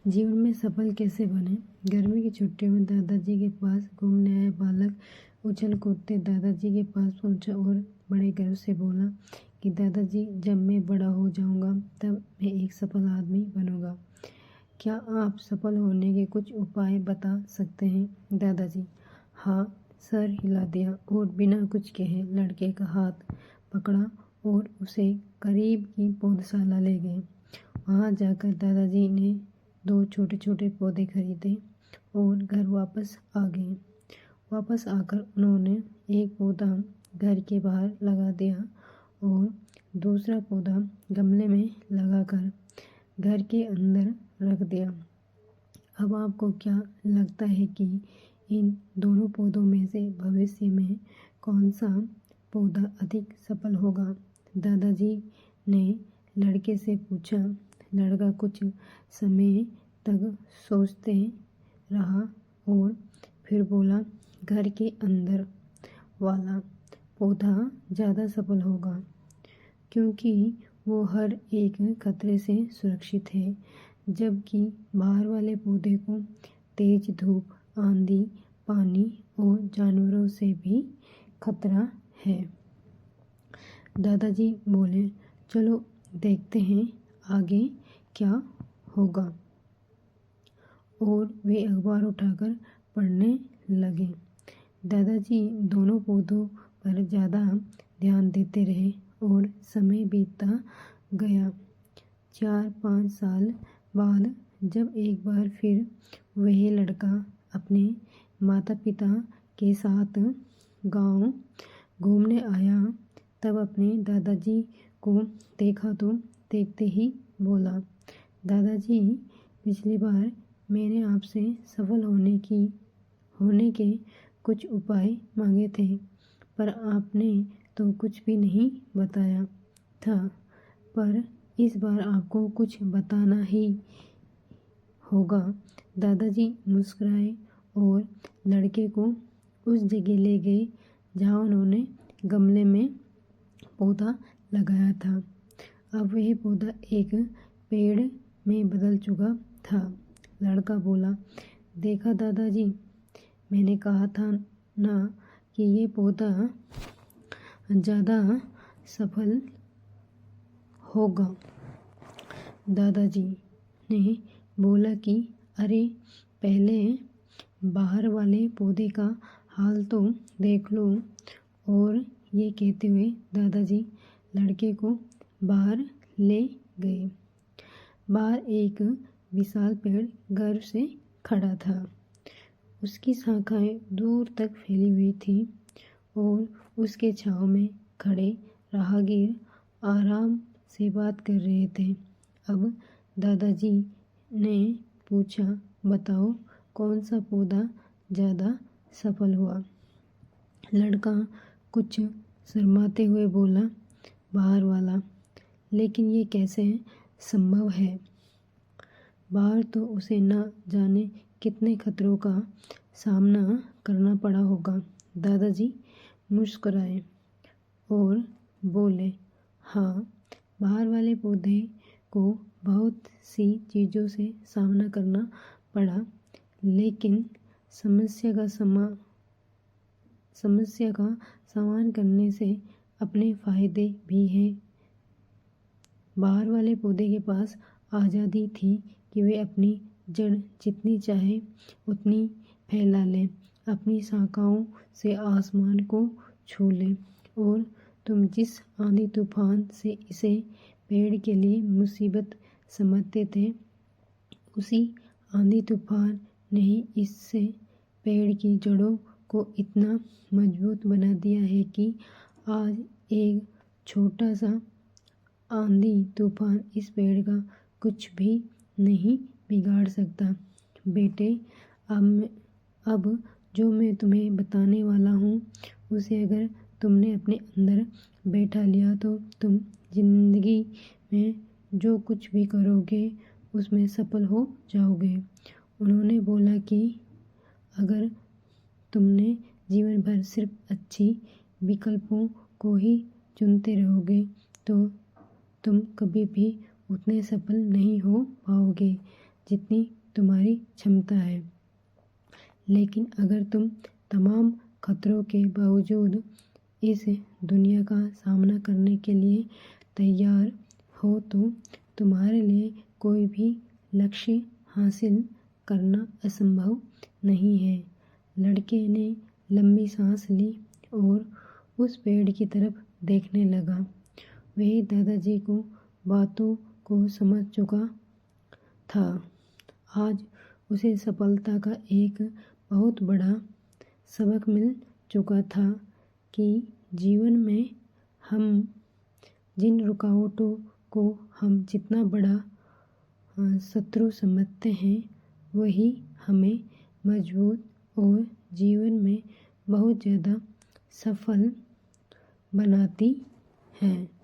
जीवन में सफल कैसे बने। गर्मी की छुट्टियों में दादाजी के पास घूमने आया बालक उछल कूदते दादाजी के पास पहुंचा और बड़े गर्व से बोला कि दादाजी, जब मैं बड़ा हो जाऊंगा तब मैं एक सफल आदमी बनूंगा। क्या आप सफल होने के कुछ उपाय बता सकते हैं दादाजी? हाँ, सर हिला दिया और बिना कुछ कहे लड़के का हाथ पकड़ा और उसे करीब की पौधशाला ले गए। वहाँ जाकर दादाजी ने 2 छोटे छोटे पौधे खरीदे और घर वापस आ गए। वापस आकर उन्होंने एक पौधा घर के बाहर लगा दिया और दूसरा पौधा गमले में लगाकर घर के अंदर रख दिया। अब आपको क्या लगता है कि इन दोनों पौधों में से भविष्य में कौन सा पौधा अधिक सफल होगा? दादाजी ने लड़के से पूछा। लड़का कुछ समय तक सोचते रहा और फिर बोला, घर के अंदर वाला पौधा ज़्यादा सफल होगा, क्योंकि वो हर एक खतरे से सुरक्षित है, जबकि बाहर वाले पौधे को तेज धूप, आंधी, पानी और जानवरों से भी खतरा है। दादाजी बोले, चलो देखते हैं आगे क्या होगा। और वे अखबार उठाकर पढ़ने लगे। दादाजी दोनों पौधों पर ज़्यादा ध्यान देते रहे और समय बीतता गया। 4-5 साल बाद जब एक बार फिर वह लड़का अपने माता पिता के साथ गांव घूमने आया, तब अपने दादाजी को देखा तो देखते ही बोला, दादाजी, पिछली बार मैंने आपसे सफल होने के कुछ उपाय मांगे थे, पर आपने तो कुछ भी नहीं बताया था, पर इस बार आपको कुछ बताना ही होगा। दादाजी मुस्कुराए और लड़के को उस जगह ले गए जहाँ उन्होंने गमले में पौधा लगाया था। अब वह पौधा एक पेड़ में बदल चुका था। लड़का बोला, देखा दादाजी, मैंने कहा था ना कि ये पौधा ज़्यादा सफल होगा। दादाजी ने बोला कि अरे, पहले बाहर वाले पौधे का हाल तो देख लो। और ये कहते हुए दादाजी लड़के को बाहर ले गए। बाहर एक विशाल पेड़ गर्व से खड़ा था। उसकी शाखाएं दूर तक फैली हुई थी और उसके छांव में खड़े राहगीर आराम से बात कर रहे थे। अब दादाजी ने पूछा, बताओ कौन सा पौधा ज़्यादा सफल हुआ? लड़का कुछ शर्माते हुए बोला, बाहर वाला। लेकिन ये कैसे संभव है? बाहर तो उसे न जाने कितने खतरों का सामना करना पड़ा होगा। दादाजी मुस्कुराए और बोले, हाँ, बाहर वाले पौधे को बहुत सी चीज़ों से सामना करना पड़ा, लेकिन समस्या का समाधान करने से अपने फायदे भी हैं। बाहर वाले पौधे के पास आज़ादी थी कि वे अपनी जड़ जितनी चाहे उतनी फैला लें, अपनी शाखाओं से आसमान को छू लें। और तुम जिस आंधी तूफान से इसे पेड़ के लिए मुसीबत समझते थे, उसी आंधी तूफान ने ही इससे पेड़ की जड़ों को इतना मजबूत बना दिया है कि आज एक छोटा सा आंधी तूफान इस पेड़ का कुछ भी नहीं बिगाड़ सकता। बेटे, अब जो मैं तुम्हें बताने वाला हूँ, उसे अगर तुमने अपने अंदर बैठा लिया तो तुम जिंदगी में जो कुछ भी करोगे उसमें सफल हो जाओगे। उन्होंने बोला कि अगर तुमने जीवन भर सिर्फ अच्छी विकल्पों को ही चुनते रहोगे तो तुम कभी भी उतने सफल नहीं हो पाओगे। जितनी तुम्हारी क्षमता है। लेकिन अगर तुम तमाम खतरों के बावजूद इस दुनिया का सामना करने के लिए तैयार हो तो तुम्हारे लिए कोई भी लक्ष्य हासिल करना असंभव नहीं है। लड़के ने लंबी सांस ली और उस पेड़ की तरफ देखने लगा। वह दादाजी को बातों को समझ चुका था। आज उसे सफलता का एक बहुत बड़ा सबक मिल चुका था कि जीवन में हम जिन रुकावटों को हम जितना बड़ा शत्रु समझते हैं वही हमें मजबूत और जीवन में बहुत ज़्यादा सफल बनाती हैं।